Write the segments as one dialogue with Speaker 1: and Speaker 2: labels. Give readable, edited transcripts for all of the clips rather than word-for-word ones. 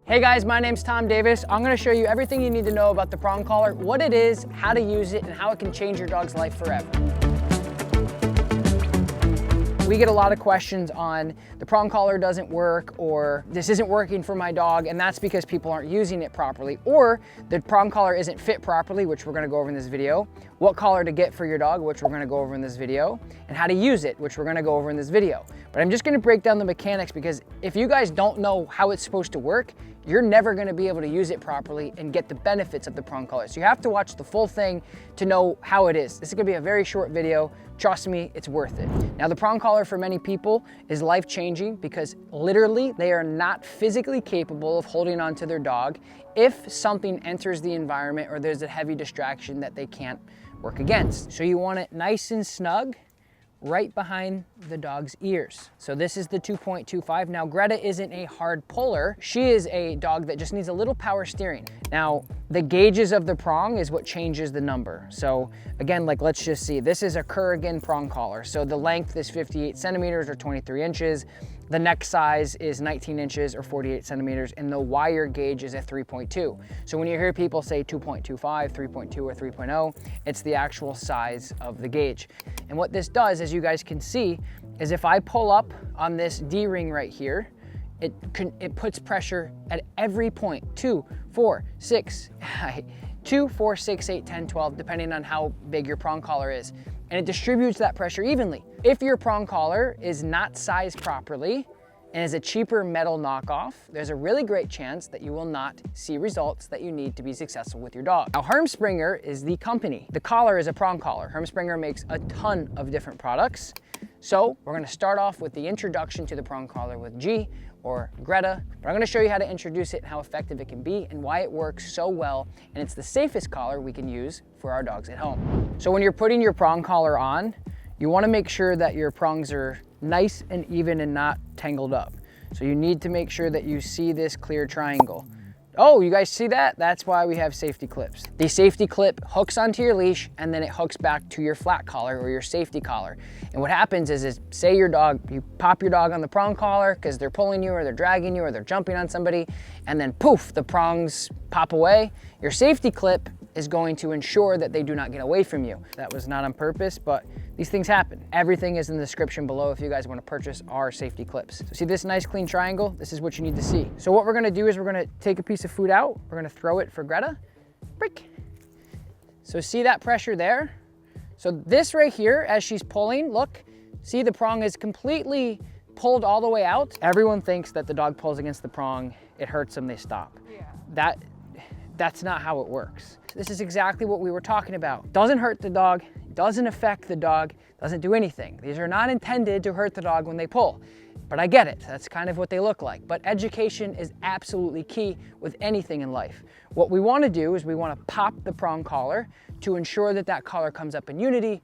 Speaker 1: Hey guys, my name's Tom Davis. I'm gonna show you everything you need to know about the prong collar, what it is, how to use it, and how it can change your dog's life forever. We get a lot of questions on the prong collar doesn't work, or this isn't working for my dog, and that's because people aren't using it properly, or the prong collar isn't fit properly, which we're gonna go over in this video, what collar to get for your dog, which we're gonna go over in this video, and how to use it, which we're gonna go over in this video. But I'm just gonna break down the mechanics, because if you guys don't know how it's supposed to work, you're never gonna be able to use it properly and get the benefits of the prong collar. So you have to watch the full thing to know how it is. This is gonna be a very short video. Trust me, it's worth it. Now the prong collar for many people is life-changing because literally they are not physically capable of holding on to their dog if something enters the environment or there's a heavy distraction that they can't work against. So you want it nice and snug right behind the dog's ears. So this is the 2.25. Now Greta isn't a hard puller. She is a dog that just needs a little power steering. Now the gauges of the prong is what changes the number. So again, like let's just see, this is a Kurgan prong collar. So the length is 58 centimeters or 23 inches. The neck size is 19 inches or 48 centimeters, and the wire gauge is a 3.2. So when you hear people say 2.25, 3.2, or 3.0, it's the actual size of the gauge. And what this does, as you guys can see, is if I pull up on this D-ring right here, it puts pressure at every point, 2, 4, 6, 2, 4, 6, 8, 10, 12, depending on how big your prong collar is. And it distributes that pressure evenly. If your prong collar is not sized properly and is a cheaper metal knockoff, there's a really great chance that you will not see results that you need to be successful with your dog. Now, Hermspringer is the company. The collar is a prong collar. Hermspringer makes a ton of different products. So we're gonna start off with the introduction to the prong collar with G, or Greta, but I'm gonna show you how to introduce it and how effective it can be and why it works so well, and it's the safest collar we can use for our dogs at home. So when you're putting your prong collar on, you wanna make sure that your prongs are nice and even and not tangled up. So you need to make sure that you see this clear triangle. Oh, you guys see that? That's why we have safety clips. The safety clip hooks onto your leash and then it hooks back to your flat collar or your safety collar. And what happens is say you pop your dog on the prong collar because they're pulling you or they're dragging you or they're jumping on somebody, and then poof, the prongs pop away. Your safety clip is going to ensure that they do not get away from you. That was not on purpose, but these things happen. Everything is in the description below if you guys want to purchase our safety clips. So see this nice clean triangle? This is what you need to see. So what we're gonna do is we're gonna take a piece of food out, we're gonna throw it for Greta. Break. So see that pressure there? So this right here, as she's pulling, look, see the prong is completely pulled all the way out. Everyone thinks that the dog pulls against the prong, it hurts them, they stop. Yeah. That's not how it works. This is exactly what we were talking about. Doesn't hurt the dog, doesn't affect the dog, doesn't do anything. These are not intended to hurt the dog when they pull. But I get it, that's kind of what they look like. But education is absolutely key with anything in life. What we wanna do is we wanna pop the prong collar to ensure that that collar comes up in unity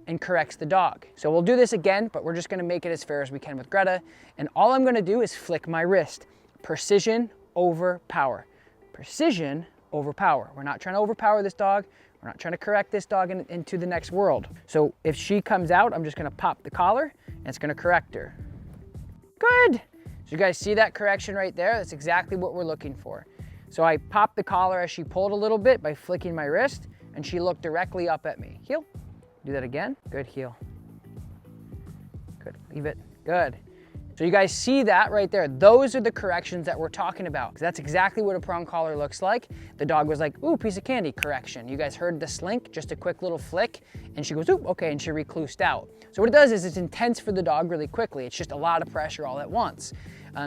Speaker 1: and corrects the dog. So we'll do this again, but we're just gonna make it as fair as we can with Greta. And all I'm gonna do is flick my wrist. Precision over power. Precision over power. We're not trying to overpower this dog. We're not trying to correct this dog into the next world. So if she comes out, I'm just gonna pop the collar and it's gonna correct her. Good. So you guys see that correction right there? That's exactly what we're looking for. So I popped the collar as she pulled a little bit by flicking my wrist, and she looked directly up at me. Heel. Do that again. Good, heel. Good, leave it. Good. So you guys see that right there? Those are the corrections that we're talking about. That's exactly what a prong collar looks like. The dog was like, ooh, piece of candy, correction. You guys heard the slink, just a quick little flick, and she goes, ooh, okay, and she reclused out. So what it does is it's intense for the dog really quickly. It's just a lot of pressure all at once.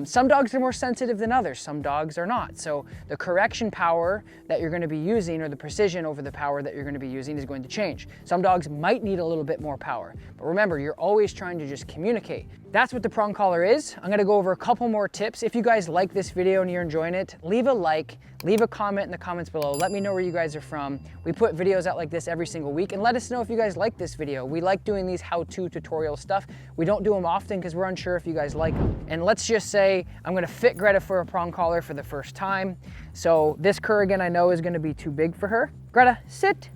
Speaker 1: Some dogs are more sensitive than others. Some dogs are not. So the correction power that you're gonna be using, or the precision over the power that you're gonna be using, is going to change. Some dogs might need a little bit more power. But remember, you're always trying to just communicate. That's what the prong collar is. I'm gonna go over a couple more tips. If you guys like this video and you're enjoying it, leave a like, leave a comment in the comments below. Let me know where you guys are from. We put videos out like this every single week, and let us know if you guys like this video. We like doing these how-to tutorial stuff. We don't do them often because we're unsure if you guys like them. And let's just say I'm gonna fit Greta for a prong collar for the first time. So this Kurgan I know is gonna be too big for her. Greta, sit.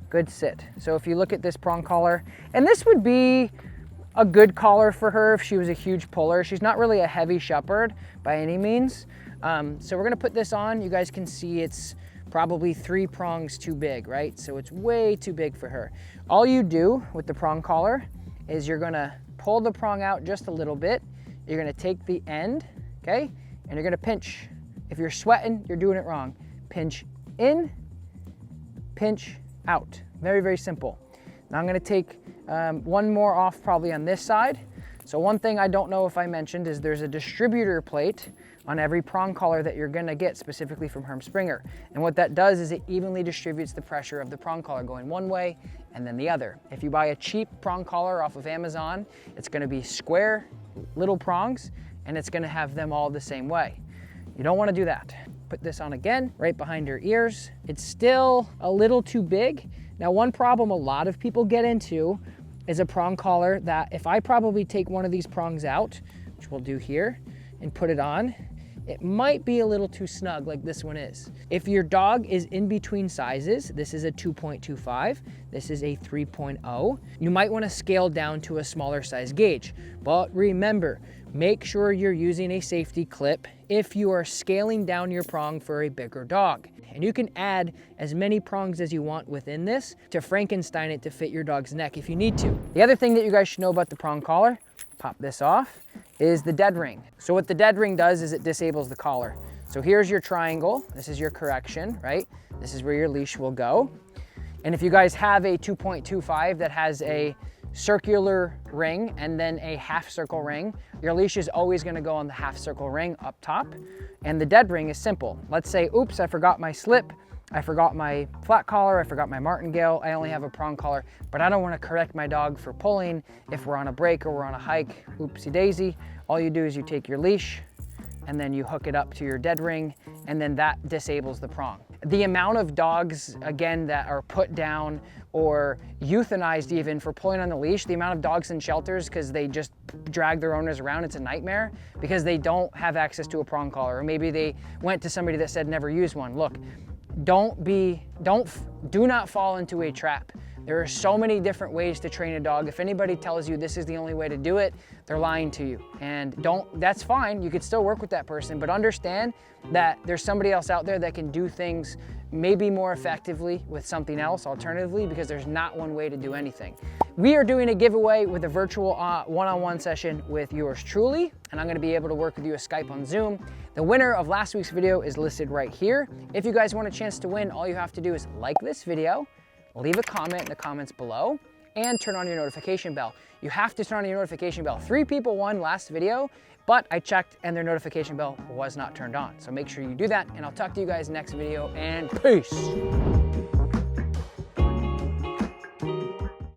Speaker 1: Good sit. So if you look at this prong collar, and this would be a good collar for her if she was a huge puller. She's not really a heavy shepherd by any means. So we're gonna put this on. You guys can see it's probably 3 prongs too big, right? So it's way too big for her. All you do with the prong collar is you're gonna pull the prong out just a little bit. You're gonna take the end, okay? And you're gonna pinch. If you're sweating, you're doing it wrong. Pinch in, pinch out. Very, very simple. Now I'm gonna take one more off probably on this side. So one thing I don't know if I mentioned is there's a distributor plate on every prong collar that you're gonna get specifically from Herm Springer. And what that does is it evenly distributes the pressure of the prong collar going one way and then the other. If you buy a cheap prong collar off of Amazon, it's gonna be square little prongs and it's gonna have them all the same way. You don't wanna do that. Put this on again, right behind her ears. It's still a little too big. Now, one problem a lot of people get into is a prong collar that if I probably take one of these prongs out, which we'll do here, and put it on, it might be a little too snug like this one is. If your dog is in between sizes, this is a 2.25, this is a 3.0, you might wanna scale down to a smaller size gauge. But remember, make sure you're using a safety clip if you are scaling down your prong for a bigger dog. And you can add as many prongs as you want within this to Frankenstein it to fit your dog's neck if you need to. The other thing that you guys should know about the prong collar, pop this off, is the dead ring. So what the dead ring does is it disables the collar. So here's your triangle. This is your correction, right? This is where your leash will go. And if you guys have a 2.25 that has a circular ring and then a half circle ring, your leash is always gonna go on the half circle ring up top. And the dead ring is simple. Let's say, oops, I forgot my slip, I forgot my flat collar, I forgot my martingale, I only have a prong collar, but I don't wanna correct my dog for pulling if we're on a break or we're on a hike, oopsie daisy. All you do is you take your leash and then you hook it up to your dead ring and then that disables the prong. The amount of dogs, again, that are put down or euthanized even for pulling on the leash, the amount of dogs in shelters because they just drag their owners around, it's a nightmare because they don't have access to a prong collar, or maybe they went to somebody that said never use one. Look, do not fall into a trap. There are so many different ways to train a dog. If anybody tells you this is the only way to do it, they're lying to you. And that's fine, you could still work with that person, but understand that there's somebody else out there that can do things maybe more effectively with something else alternatively, because there's not one way to do anything. We are doing a giveaway with a virtual one-on-one session with yours truly, and I'm gonna be able to work with you a Skype on Zoom. The winner of last week's video is listed right here. If you guys want a chance to win, all you have to do is like this video, leave a comment in the comments below, and turn on your notification bell. You have to turn on your notification bell. 3 people won last video, but I checked and their notification bell was not turned on. So make sure you do that, and I'll talk to you guys next video, and peace.